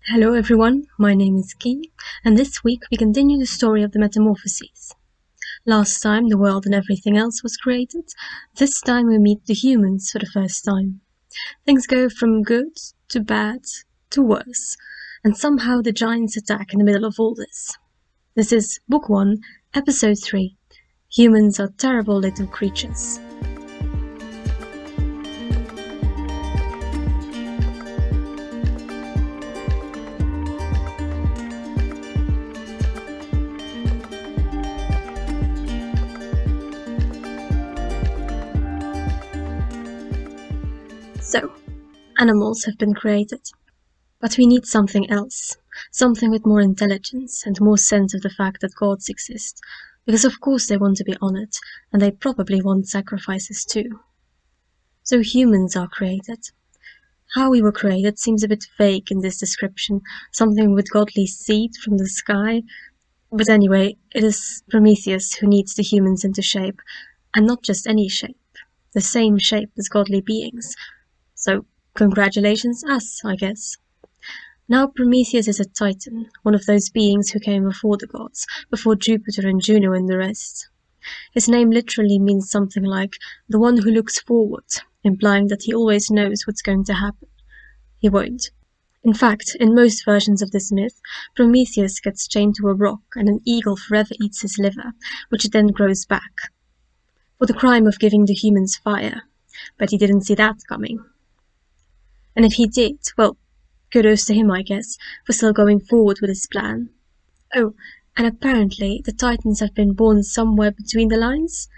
Hello everyone, my name is Key, and this week we continue the story of the Metamorphoses. Last time the world and everything else was created, this time we meet the humans for the first time. Things go from good to bad to worse, and somehow the giants attack in the middle of all this. This is Book 1, Episode 3. Humans are terrible little creatures. So, animals have been created. But we need something else, something with more intelligence and more sense of the fact that gods exist, because of course they want to be honored, and they probably want sacrifices too. So humans are created. How we were created seems a bit vague in this description, something with godly seed from the sky, but anyway, it is Prometheus who kneads the humans into shape, and not just any shape, the same shape as godly beings. So, congratulations us, I guess. Now Prometheus is a Titan, one of those beings who came before the gods, before Jupiter and Juno and the rest. His name literally means something like the one who looks forward, implying that he always knows what's going to happen. He won't. In fact, in most versions of this myth, Prometheus gets chained to a rock and an eagle forever eats his liver, which then grows back. For the crime of giving the humans fire. But he didn't see that coming. And if he did, well, kudos to him, I guess, for still going forward with his plan. Oh, and apparently the Titans have been born somewhere between the lines.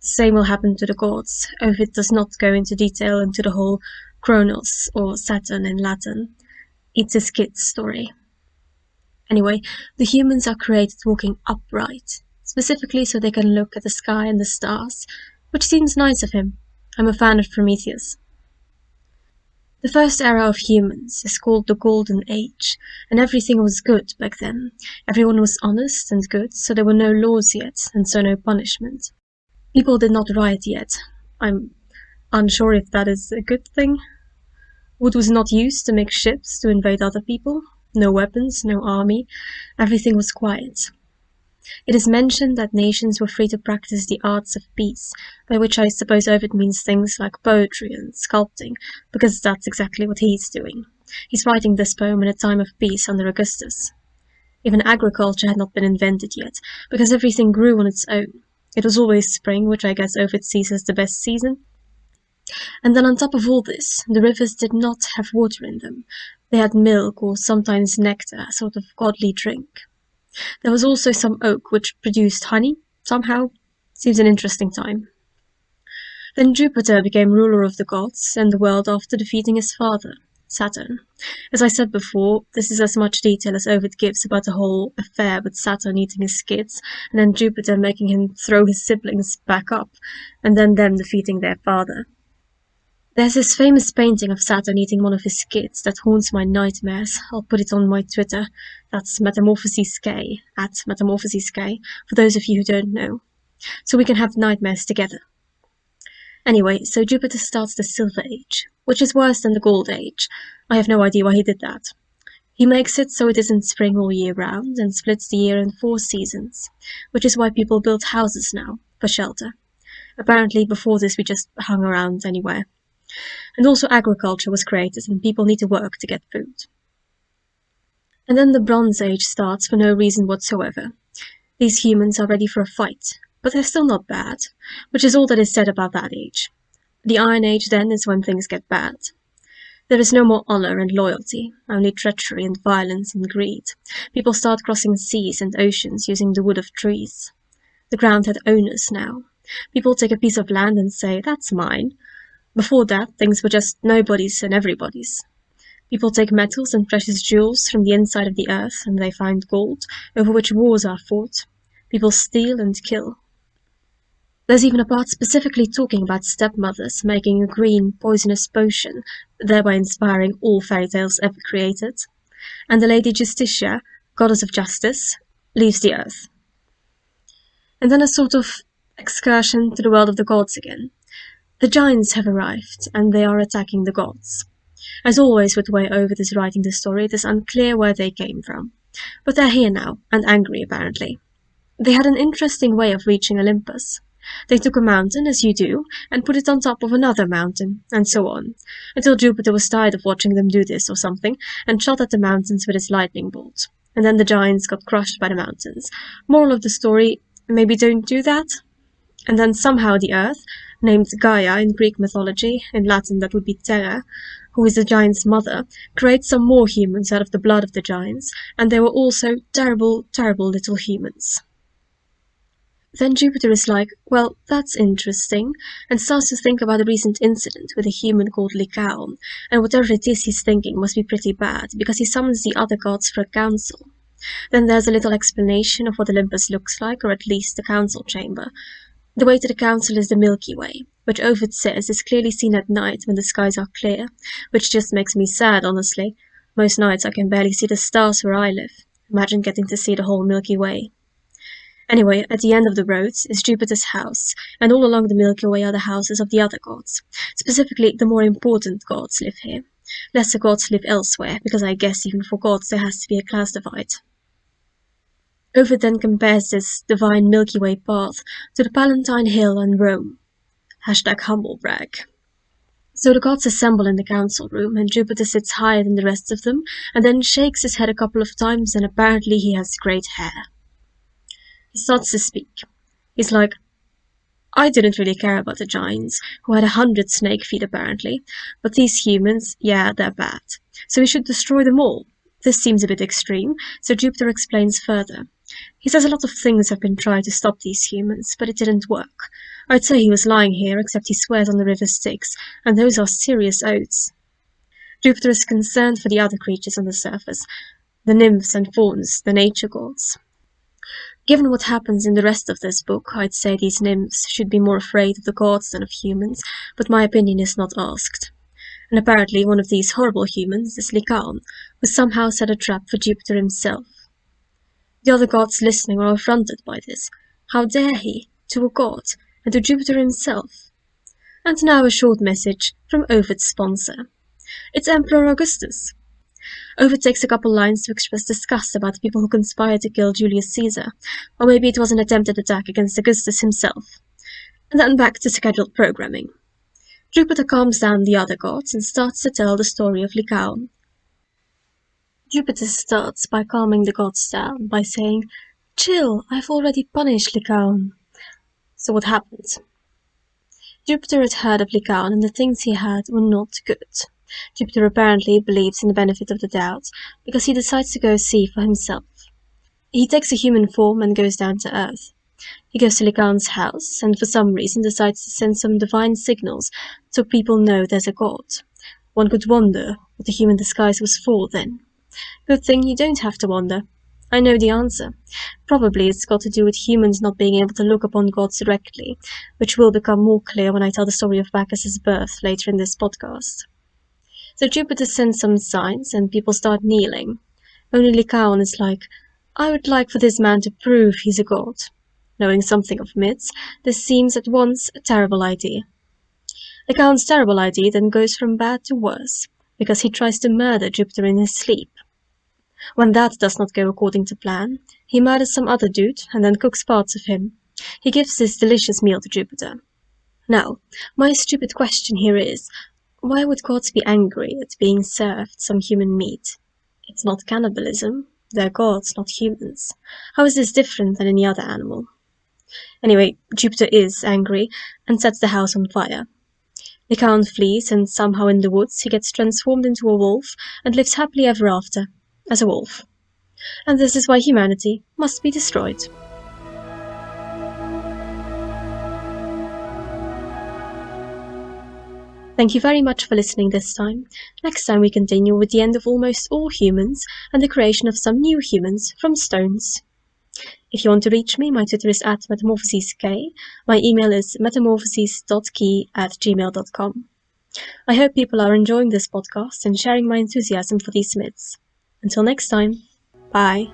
The same will happen to the gods. Ovid does not go into detail into the whole Kronos, or Saturn in Latin. It's his kid's story. Anyway, the humans are created walking upright, specifically so they can look at the sky and the stars, which seems nice of him. I'm a fan of Prometheus. The first era of humans is called the Golden Age, and everything was good back then. Everyone was honest and good, so there were no laws yet, and so no punishment. People did not riot yet. I'm unsure if that is a good thing. Wood was not used to make ships to invade other people. No weapons, no army. Everything was quiet. It is mentioned that nations were free to practice the arts of peace, by which I suppose Ovid means things like poetry and sculpting, because that's exactly what he's doing. He's writing this poem in a time of peace under Augustus. Even agriculture had not been invented yet, because everything grew on its own. It was always spring, which I guess Ovid sees as the best season. And then on top of all this, the rivers did not have water in them. They had milk or sometimes nectar, a sort of godly drink. There was also some oak which produced honey, somehow. Seems an interesting time. Then Jupiter became ruler of the gods and the world after defeating his father, Saturn. As I said before, this is as much detail as Ovid gives about the whole affair with Saturn eating his kids, and then Jupiter making him throw his siblings back up, and then them defeating their father. There's this famous painting of Saturn eating one of his kids that haunts my nightmares. I'll put it on my Twitter. That's Metamorphoses K, at Metamorphoses K, for those of you who don't know. So we can have nightmares together. Anyway, so Jupiter starts the Silver Age, which is worse than the Gold Age. I have no idea why he did that. He makes it so it isn't spring all year round and splits the year in 4 seasons, which is why people build houses now, for shelter. Apparently before this we just hung around anywhere. And also agriculture was created and people need to work to get food. And then the Bronze Age starts for no reason whatsoever. These humans are ready for a fight, but they're still not bad, which is all that is said about that age. The Iron Age then is when things get bad. There is no more honor and loyalty, only treachery and violence and greed. People start crossing seas and oceans using the wood of trees. The ground had owners now. People take a piece of land and say, "That's mine." Before that, things were just nobody's and everybody's. People take metals and precious jewels from the inside of the earth, and they find gold, over which wars are fought. People steal and kill. There's even a part specifically talking about stepmothers making a green, poisonous potion, thereby inspiring all fairy tales ever created. And the Lady Justitia, goddess of justice, leaves the earth. And then a sort of excursion to the world of the gods again. The giants have arrived, and they are attacking the gods. As always with the way Ovid is writing the story, it is unclear where they came from. But they're here now, and angry apparently. They had an interesting way of reaching Olympus. They took a mountain, as you do, and put it on top of another mountain, and so on, until Jupiter was tired of watching them do this or something, and shot at the mountains with his lightning bolt. And then the giants got crushed by the mountains. Moral of the story, maybe don't do that. And then somehow the Earth, named Gaia in Greek mythology, in Latin that would be Terra, who is the giant's mother, creates some more humans out of the blood of the giants, and they were also terrible, terrible little humans. Then Jupiter is like, well, that's interesting, and starts to think about a recent incident with a human called Lycaon, and whatever it is he's thinking must be pretty bad, because he summons the other gods for a council. Then there's a little explanation of what Olympus looks like, or at least the council chamber. The way to the council is the Milky Way, which Ovid says is clearly seen at night when the skies are clear, which just makes me sad, honestly. Most nights I can barely see the stars where I live. Imagine getting to see the whole Milky Way. Anyway, at the end of the road is Jupiter's house, and all along the Milky Way are the houses of the other gods. Specifically, the more important gods live here. Lesser gods live elsewhere, because I guess even for gods there has to be a class divide. Ovid then compares this divine Milky Way path to the Palatine Hill in Rome. #humblebrag. So the gods assemble in the council room, and Jupiter sits higher than the rest of them, and then shakes his head a couple of times, and apparently he has great hair. He starts to speak. He's like, I didn't really care about the giants, who had 100 snake feet apparently, but these humans, yeah, they're bad. So we should destroy them all. This seems a bit extreme, so Jupiter explains further. He says a lot of things have been tried to stop these humans, but it didn't work. I'd say he was lying here, except he swears on the river Styx, and those are serious oaths. Jupiter is concerned for the other creatures on the surface, the nymphs and fauns, the nature gods. Given what happens in the rest of this book, I'd say these nymphs should be more afraid of the gods than of humans, but my opinion is not asked. And apparently one of these horrible humans is Lycaon, who somehow set a trap for Jupiter himself. The other gods listening are affronted by this. How dare he, to a god, and to Jupiter himself? And now a short message from Ovid's sponsor. It's Emperor Augustus. Ovid takes a couple lines to express disgust about the people who conspired to kill Julius Caesar, or maybe it was an attempted attack against Augustus himself. And then back to scheduled programming. Jupiter calms down the other gods and starts to tell the story of Lycaon. Jupiter starts by calming the gods down by saying, Chill, I've already punished Lycaon. So what happened? Jupiter had heard of Lycaon, and the things he had were not good. Jupiter apparently believes in the benefit of the doubt, because he decides to go see for himself. He takes a human form and goes down to Earth. He goes to Lycaon's house, and for some reason decides to send some divine signals so people know there's a god. One could wonder what the human disguise was for then. Good thing you don't have to wonder. I know the answer. Probably it's got to do with humans not being able to look upon gods directly, which will become more clear when I tell the story of Bacchus's birth later in this podcast. So Jupiter sends some signs, and people start kneeling. Only Lycaon is like, I would like for this man to prove he's a god. Knowing something of myths, this seems at once a terrible idea. Lycaon's terrible idea then goes from bad to worse, because he tries to murder Jupiter in his sleep. When that does not go according to plan, he murders some other dude and then cooks parts of him. He gives this delicious meal to Jupiter. Now, my stupid question here is, why would gods be angry at being served some human meat? It's not cannibalism. They're gods, not humans. How is this different than any other animal? Anyway, Jupiter is angry and sets the house on fire. Lycaon flees, and somehow in the woods he gets transformed into a wolf and lives happily ever after, as a wolf. And this is why humanity must be destroyed. Thank you very much for listening this time. Next time we continue with the end of almost all humans and the creation of some new humans from stones. If you want to reach me, my Twitter is @metamorphosesK. My email is metamorphoses.key@gmail.com. I hope people are enjoying this podcast and sharing my enthusiasm for these myths. Until next time, bye.